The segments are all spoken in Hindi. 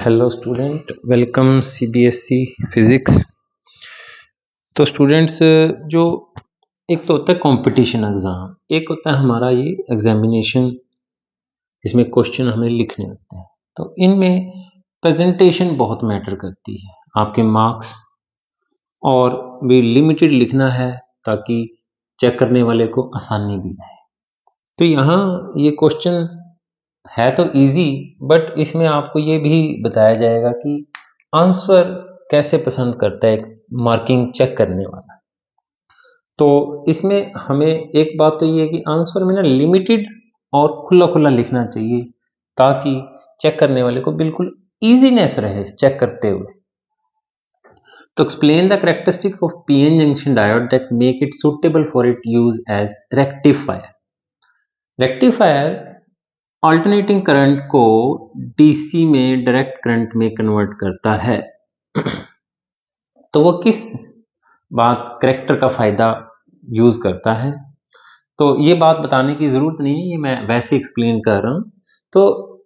Hello student, welcome CBSE physics. तो स्टूडेंट्स, जो एक तो होता है कंपटीशन एग्ज़ाम, एक होता है हमारा ये एग्जामिनेशन जिसमें क्वेश्चन हमें लिखने होते हैं। तो इनमें प्रेजेंटेशन बहुत मैटर करती है, आपके मार्क्स और भी लिमिटेड लिखना है ताकि चेक करने वाले को आसानी भी आए। तो यहाँ ये क्वेश्चन है तो इजी, बट इसमें आपको ये भी बताया जाएगा कि आंसर कैसे पसंद करता है मार्किंग चेक करने वाला। तो इसमें हमें एक बात तो ये है कि आंसर में ना लिमिटेड और खुला खुला लिखना चाहिए ताकि चेक करने वाले को बिल्कुल इजीनेस रहे चेक करते हुए। तो explain the characteristic of PN junction diode that make it suitable for it use as rectifier. Rectifier alternating current को डीसी में डायरेक्ट करंट में कन्वर्ट करता है। तो वो किस बात कैरेक्टर का फायदा यूज करता है, तो ये बात बताने की जरूरत नहीं है, ये मैं वैसे एक्सप्लेन कर रहा हूं। तो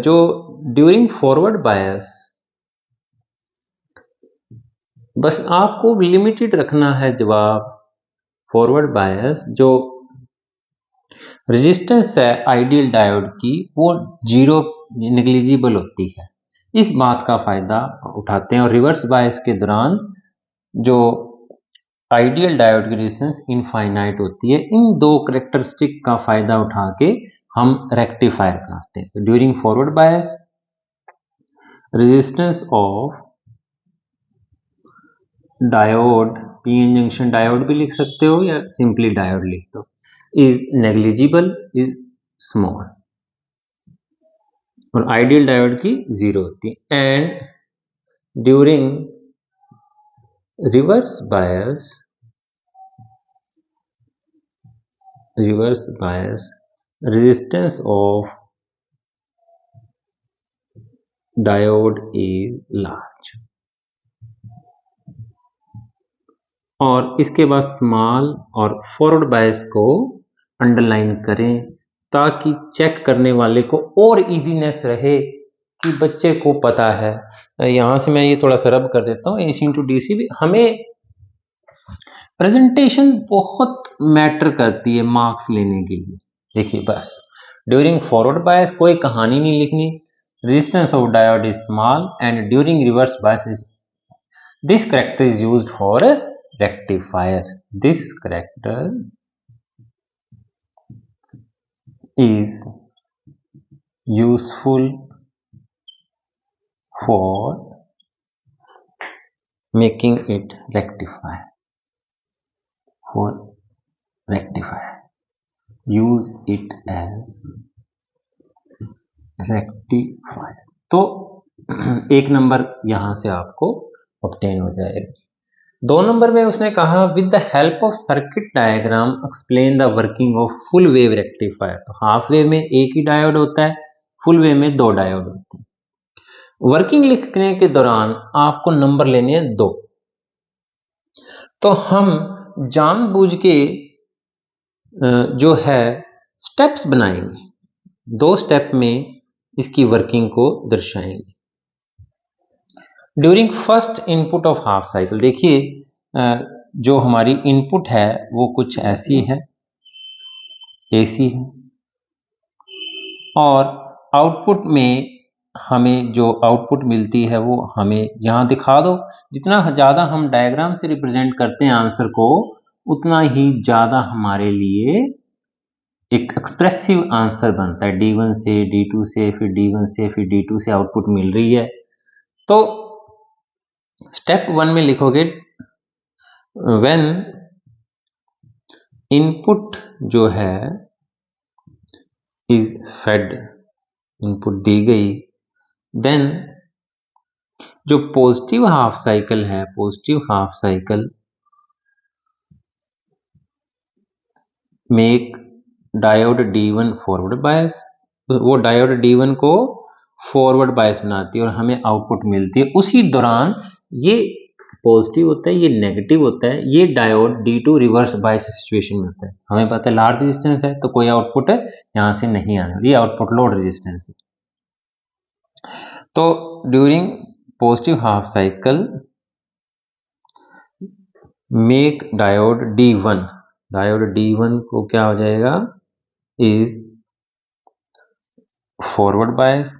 जो ड्यूरिंग फॉरवर्ड बायस, बस आपको लिमिटेड रखना है जवाब। फॉरवर्ड बायस जो रेजिस्टेंस है आइडियल डायोड की वो जीरो नेग्लिजिबल होती है, इस बात का फायदा उठाते हैं। और रिवर्स बायस के दौरान जो आइडियल डायोड की रेजिस्टेंस इनफाइनाइट होती है। इन दो कैरेक्टरिस्टिक का फायदा उठा के हम रेक्टिफायर बनाते हैं। तो during forward bias resistance of diode, PN junction diode भी लिख सकते हो या सिंपली डायोड लिख दो, इज नेग्लिजिबल, इज स्मॉल, और आइडियल डायोड की जीरो होती है। And during reverse bias resistance of diode is large। और इसके बाद स्मॉल और फॉरवर्ड बायस को अंडरलाइन करें ताकि चेक करने वाले को और इजीनेस रहे कि बच्चे को पता है। यहां से मैं ये थोड़ा सा रब कर देता हूँ। AC इंटू DC भी हमें प्रेजेंटेशन बहुत मैटर करती है मार्क्स लेने के लिए। देखिए, बस ड्यूरिंग फॉरवर्ड बायस कोई कहानी नहीं लिखनी, resistance of diode is small and during reverse bias is this character is used for rectifier. This character is useful for making it rectifier, use it as rectifier। तो एक नंबर यहां से आपको ऑब्टेन हो जाएगा। 2 नंबर में उसने कहा with the help of circuit diagram explain the working of full wave rectifier. तो हाफ वेव में एक ही डायोड होता है, फुल वेव में 2 डायोड होते हैं। वर्किंग लिखने के दौरान आपको नंबर लेने हैं 2। तो हम जानबूझ के जो है स्टेप्स बनाएंगे, 2 स्टेप में इसकी वर्किंग को दर्शाएंगे। During first input of half cycle, देखिए जो हमारी इनपुट है वो कुछ ऐसी है, AC है, और आउटपुट में हमें जो आउटपुट मिलती है वो हमें यहां दिखा दो। जितना ज्यादा हम डायग्राम से रिप्रेजेंट करते हैं आंसर को, उतना ही ज्यादा हमारे लिए एक एक्सप्रेसिव आंसर बनता है। D1 से D2 से फिर D1 से फिर D2 से आउटपुट मिल रही है। तो स्टेप 1 में लिखोगे व्हेन इनपुट जो है इज फेड, इनपुट दी गई, देन जो पॉजिटिव हाफ साइकिल है, positive half cycle make diode D1 forward bias. वो डायोड D1 को फॉरवर्ड बायस बनाती है और हमें आउटपुट मिलती है। उसी दौरान ये पॉजिटिव होता है, ये नेगेटिव होता है, ये diode D2 reverse bias situation में होता है। हमें पता है लार्ज रेजिस्टेंस है तो कोई आउटपुट यहां से नहीं आना, ये आउटपुट लोड रेजिस्टेंस है। तो during positive half cycle make diode D1, diode D1 को क्या हो जाएगा, इज फॉरवर्ड बायस।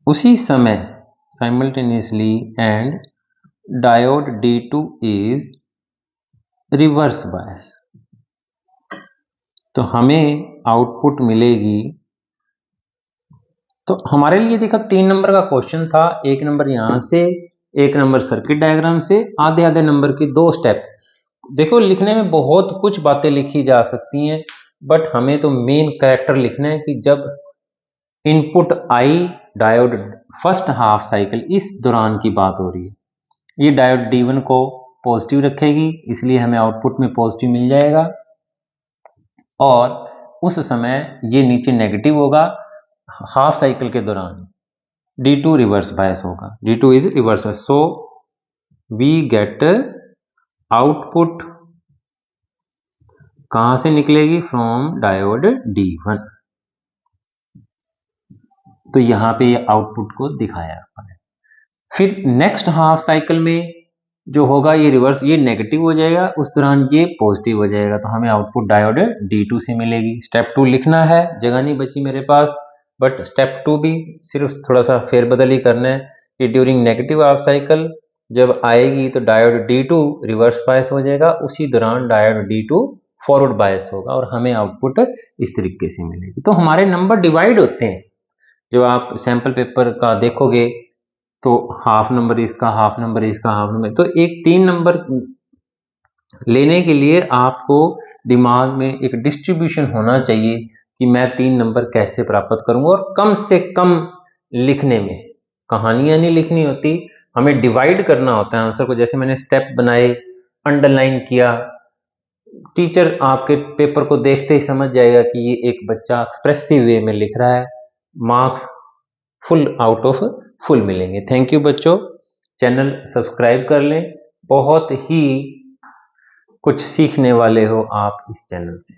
उसी समय simultaneously and diode D2 is reverse बायस। तो हमें आउटपुट मिलेगी, तो हमारे लिए देखो 3 नंबर का क्वेश्चन था, 1 नंबर यहां से, 1 नंबर सर्किट डायग्राम से, आधे आधे नंबर की 2 स्टेप। देखो लिखने में बहुत कुछ बातें लिखी जा सकती हैं, बट हमें तो मेन कैरेक्टर लिखना है कि जब इनपुट आई डायोड फर्स्ट हाफ साइकिल, इस दौरान की बात हो रही है, ये डायोड D1 को पॉजिटिव रखेगी, इसलिए हमें आउटपुट में पॉजिटिव मिल जाएगा, और उस समय ये नीचे नेगेटिव होगा हाफ साइकिल के दौरान, D2 रिवर्स बायस होगा, D2 is reverse bias. So we get output कहां से निकलेगी, फ्रॉम डायोड D1। तो यहां पे ये आउटपुट को दिखाया है। फिर नेक्स्ट हाफ साइकिल में जो होगा ये रिवर्स, ये नेगेटिव हो जाएगा, उस दौरान ये पॉजिटिव हो जाएगा, तो हमें आउटपुट डायोड D2 से मिलेगी। स्टेप 2 लिखना है, जगह नहीं बची मेरे पास, बट स्टेप 2 भी सिर्फ थोड़ा सा फेरबदल ही करना है कि ड्यूरिंग नेगेटिव हाफ साइकिल जब आएगी तो डायोड D2 रिवर्स बायस हो जाएगा, उसी दौरान डायोड D2 फॉरवर्ड बायस होगा, और हमें आउटपुट इस तरीके से मिलेगी। तो हमारे नंबर डिवाइड होते हैं, जो आप सैंपल पेपर का देखोगे तो हाफ नंबर इसका, हाफ नंबर इसका, हाफ नंबर, तो एक 3 नंबर लेने के लिए आपको दिमाग में एक डिस्ट्रीब्यूशन होना चाहिए कि मैं 3 नंबर कैसे प्राप्त करूंगा, और कम से कम लिखने में, कहानियां नहीं लिखनी होती, हमें डिवाइड करना होता है आंसर को। जैसे मैंने स्टेप बनाए, अंडरलाइन किया, टीचर आपके पेपर को देखते ही समझ जाएगा कि ये एक बच्चा एक्सप्रेसिव वे में लिख रहा है, marks full out of full मिलेंगे। थैंक यू बच्चों, चैनल सब्सक्राइब कर लें, बहुत ही कुछ सीखने वाले हो आप इस चैनल से।